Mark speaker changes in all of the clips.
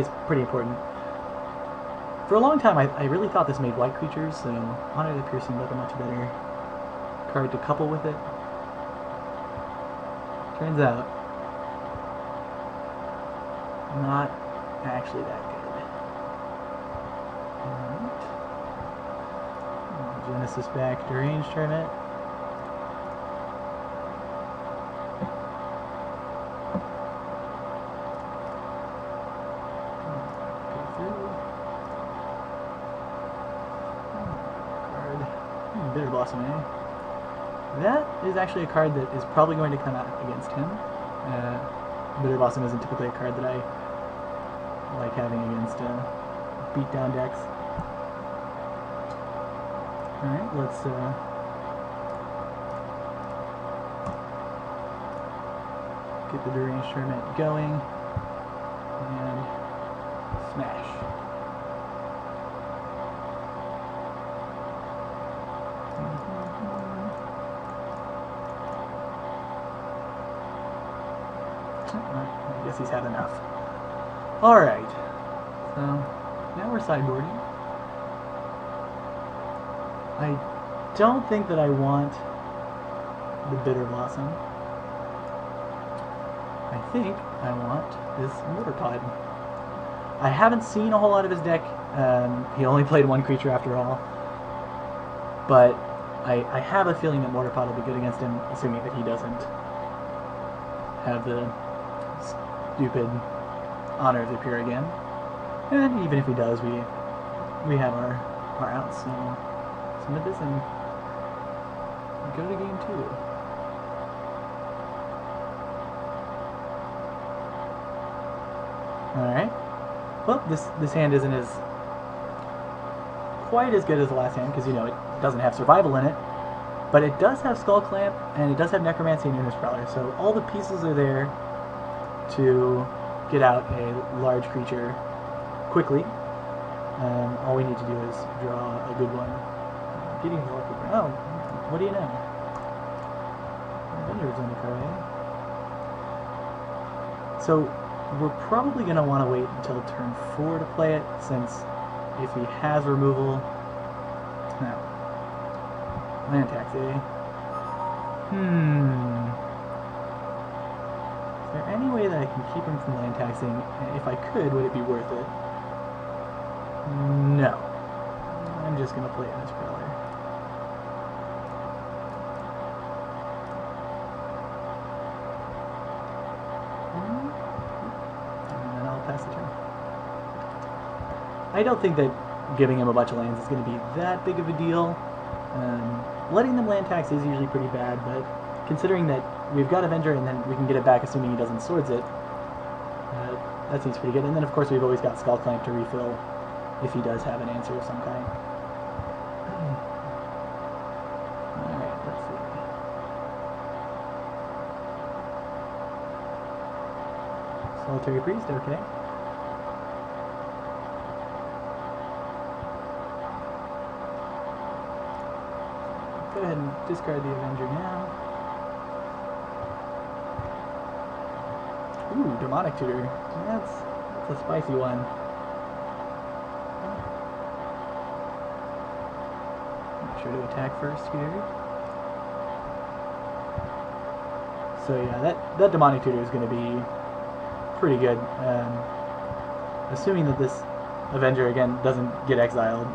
Speaker 1: is pretty important. For a long time, I really thought this made white creatures, so Honor the Pierce seemed like a much better card to couple with it. Turns out, not actually that good. Alright. Genesis back to range tournament. Bitter Blossom, eh? That is actually a card that is probably going to come out against him. Bitter Blossom isn't typically a card that I like having against beatdown decks. Alright, let's get the Deranged Tournament going and smash. I guess he's had enough. Alright, so now we're sideboarding. I don't think that I want the Bitter Blossom. I think I want this Mortar Pod. I haven't seen a whole lot of his deck. He only played one creature after all. But I have a feeling that Mortar Pod will be good against him, assuming that he doesn't have the stupid Honor of the Pure again. And even if he does, we have our outs, so submit this and go to game 2. Alright. Well, this hand isn't quite as good as the last hand, because, you know, it doesn't have survival in it. But it does have Skull Clamp, and it does have Necromancy and Inner Prowler, so all the pieces are there to get out a large creature quickly. All we need to do is draw a good one. Getting the lucky. Oh, what do you know? Avengers on the card. So we're probably going to want to wait until turn 4 to play it, since if he has removal, no. Land tax, eh? Is there any way that I can keep him from land taxing? If I could, would it be worth it? No. I'm just going to play Innis Prowler. And then I'll pass the turn. I don't think that giving him a bunch of lands is going to be that big of a deal. Letting them land tax is usually pretty bad, but considering that we've got Avenger and then we can get it back assuming he doesn't Swords it, that seems pretty good. And then of course we've always got Skull Clamp to refill if he does have an answer of some kind. Alright, let's see. Solitary Priest, okay. Go ahead and discard the Avenger now. Ooh, Demonic Tutor. That's a spicy one. Make sure to attack first here. So yeah, that Demonic Tutor is going to be pretty good. Assuming that this Avenger, again, doesn't get exiled.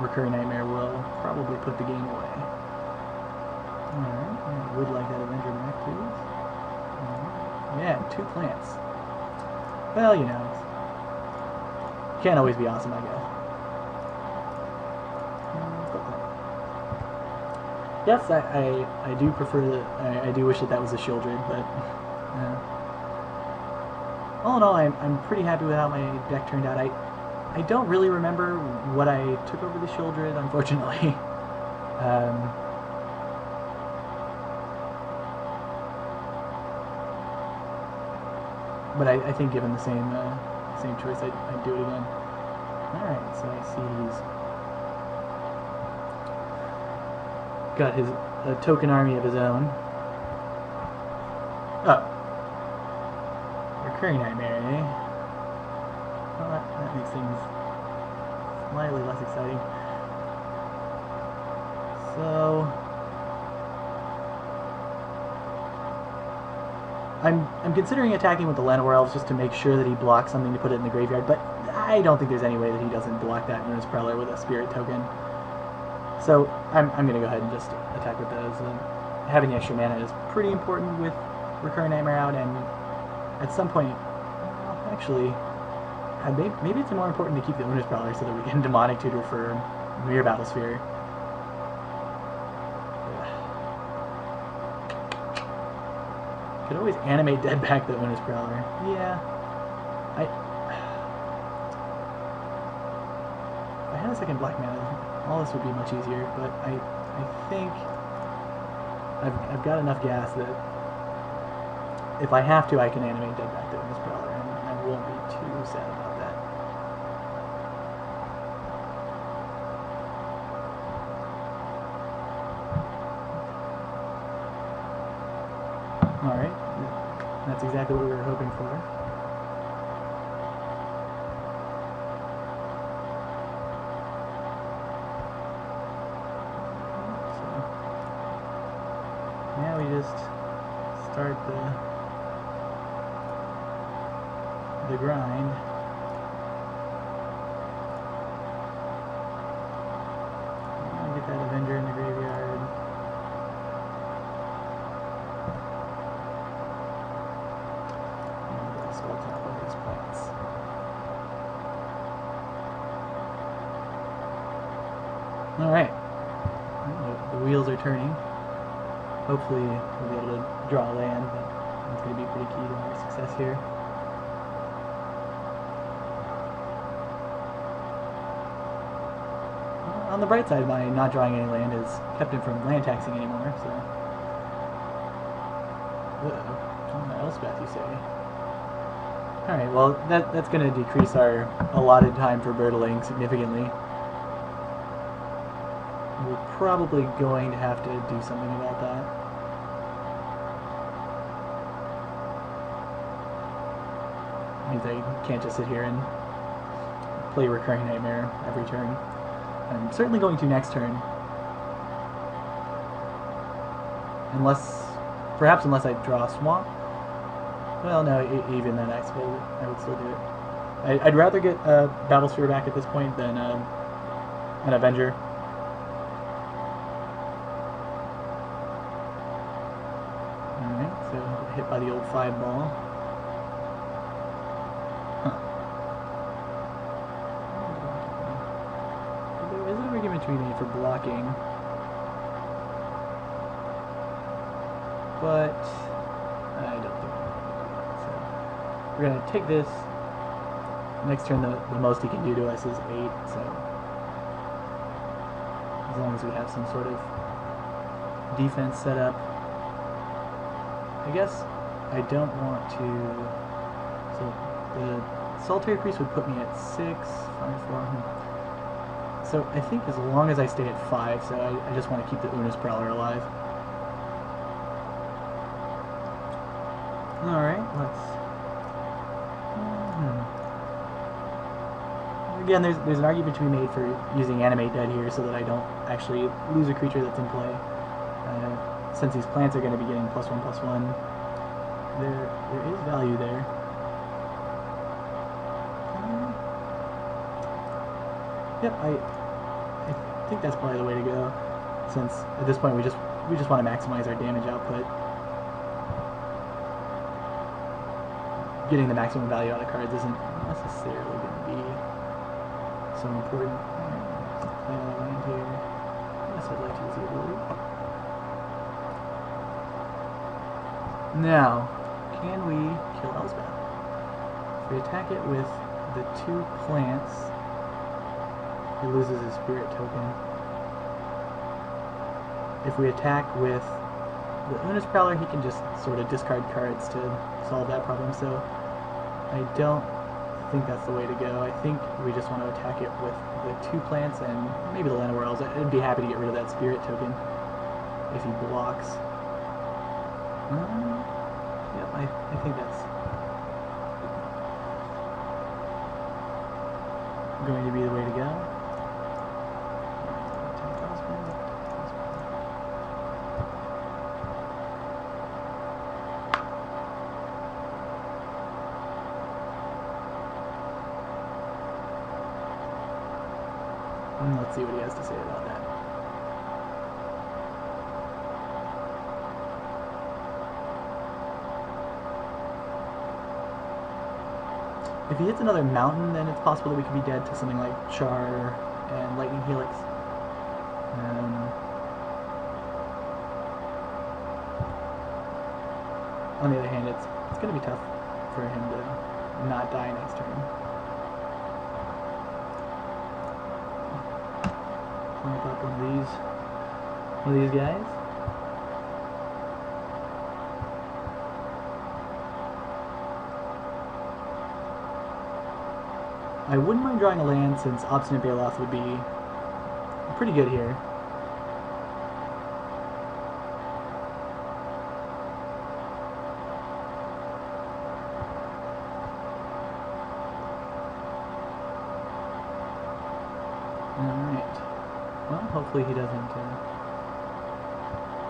Speaker 1: Recurring Nightmare will probably put the game away. Alright, I would like that Avenger back, please. Yeah, 2 plants. Well, you know, can't always be awesome, I guess. Yes, I do prefer that. I do wish that was a Shieldred, but all in all, I'm pretty happy with how my deck turned out. I don't really remember what I took over the Shieldred, unfortunately. But I think given the same choice, I'd do it again. Alright, so I see he's got his token army of his own. Oh. Recurring Nightmare, eh? Well, that makes things slightly less exciting. So... I'm considering attacking with the Llanowar Elves just to make sure that he blocks something to put it in the graveyard, but I don't think there's any way that he doesn't block that Una's Prowler with a Spirit token. So I'm going to go ahead and just attack with those. Having the extra mana is pretty important with Recurring Nightmare out, and at some point, well, actually, maybe it's more important to keep the Una's Prowler so that we can Demonic Tutor for Mirror Battlesphere. Could always animate dead back the Una's Prowler. Yeah. If I had a second black mana, all this would be much easier, but I think I've got enough gas that if I have to, I can animate dead back the Una's Prowler, and I won't be too sad about that. Alright, that's exactly what we were hoping for. So, now we just start the grind. Get that Avenger in the graveyard. Skull top of these plants. Alright. The wheels are turning. Hopefully we'll be able to draw land, but it's going to be pretty key to our success here. On the bright side, my not drawing any land has kept him from land taxing anymore, so... Elspeth, you say? Alright, well, that's going to decrease our allotted time for birtling significantly. We're probably going to have to do something about that. Means I can't just sit here and play Recurring Nightmare every turn. I'm certainly going to next turn. Perhaps unless I draw a Swamp. Well, no, even then I would still do it. I'd rather get a Battlesphere back at this point than an Avenger. Alright, so hit by the old 5-ball. There is an argument to be made for blocking. But I don't think so. We're going to take this. Next turn, the most he can do to us is 8, so as long as we have some sort of defense set up. I guess I don't want to... So the Solitary Priest would put me at 6, 5, 4... So I think as long as I stay at 5, so I just want to keep the Una's Prowler alive. Alright, let's... Again, there's an argument to be made for using Animate Dead here so that I don't actually lose a creature that's in play. Since these plants are going to be getting +1/+1, there is value there. Yep, I think that's probably the way to go, since at this point we just want to maximize our damage output. Getting the maximum value out of cards isn't necessarily going to be so important. Play another land here. Yes, I'd like to use the ability. Now, can we kill Elspeth? If we attack it with the 2 plants, he loses his Spirit token. If we attack with the Una's Prowler, he can just sort of discard cards to solve that problem, so I don't think that's the way to go. I think we just want to attack it with the 2 plants and maybe the Llanowar Elves. I'd be happy to get rid of that Spirit token if he blocks. I think that's going to be the way to go. Let's see what he has to say about that. If he hits another mountain, then it's possible that we could be dead to something like Char and Lightning Helix. On the other hand, it's going to be tough for him to not die next turn. Ramp up one of these guys. I wouldn't mind drawing a land since Obstinate Baloth would be pretty good here. Alright. Well, hopefully he doesn't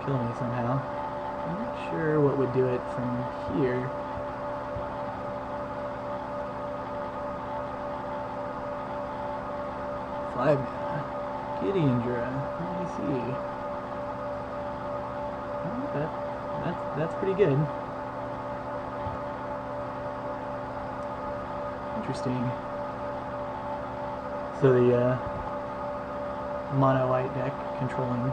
Speaker 1: kill me somehow. I'm not sure what would do it from here. 5 mana. Gideondra. Let me see. Oh, that's pretty good. Interesting. So the mono white deck controlling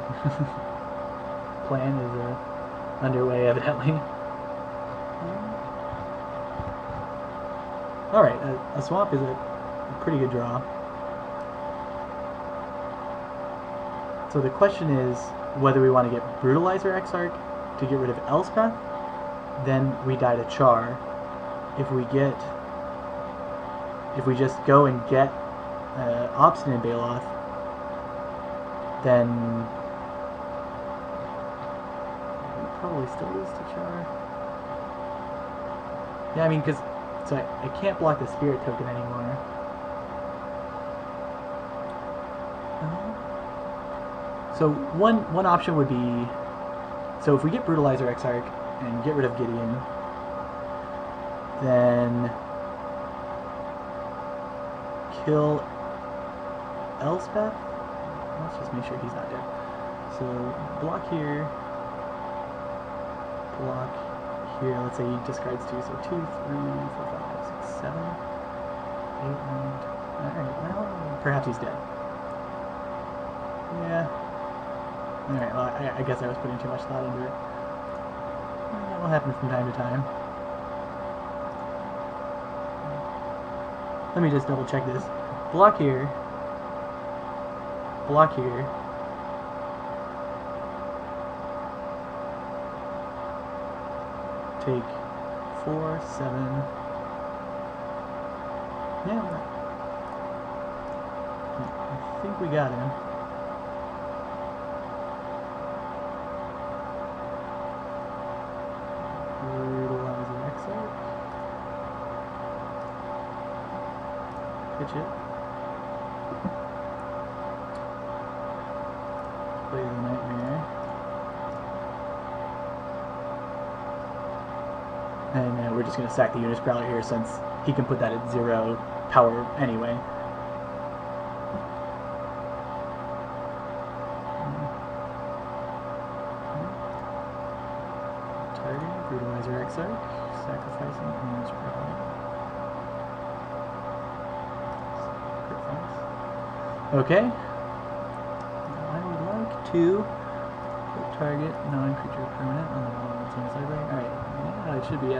Speaker 1: plan is underway, evidently. Alright, a swamp is a pretty good draw. So the question is whether we want to get Brutalizer Exarch to get rid of Elspeth, then we die to Char. If we just go and get Obstinate Baloth, then we probably still lose to Char. Yeah, I mean, because so I can't block the Spirit token anymore. So one option would be, so if we get Brutalizer Exarch and get rid of Gideon, then kill Elspeth. Let's just make sure he's not dead. So block here, block here. Let's say he discards 2, so 2, 3, 4, 5, 6, 7, 8, 9. Alright, well, perhaps he's dead. Yeah. Alright, well, I guess I was putting too much thought into it. That will happen from time to time. Let me just double check this. Block here. Block here. Take 4, 7. Yeah, I think we got him. Brutalizer Exarch. Pitch it. Play the Nightmare. And we're just going to sack the Unus Prowler here since he can put that at 0 power anyway. Targeting Brutalizer Exarch, sacrificing Unus Prowler. Okay. Now I would like to put target non-creature permanent on the bottom of the team's library. Alright, yeah, it should be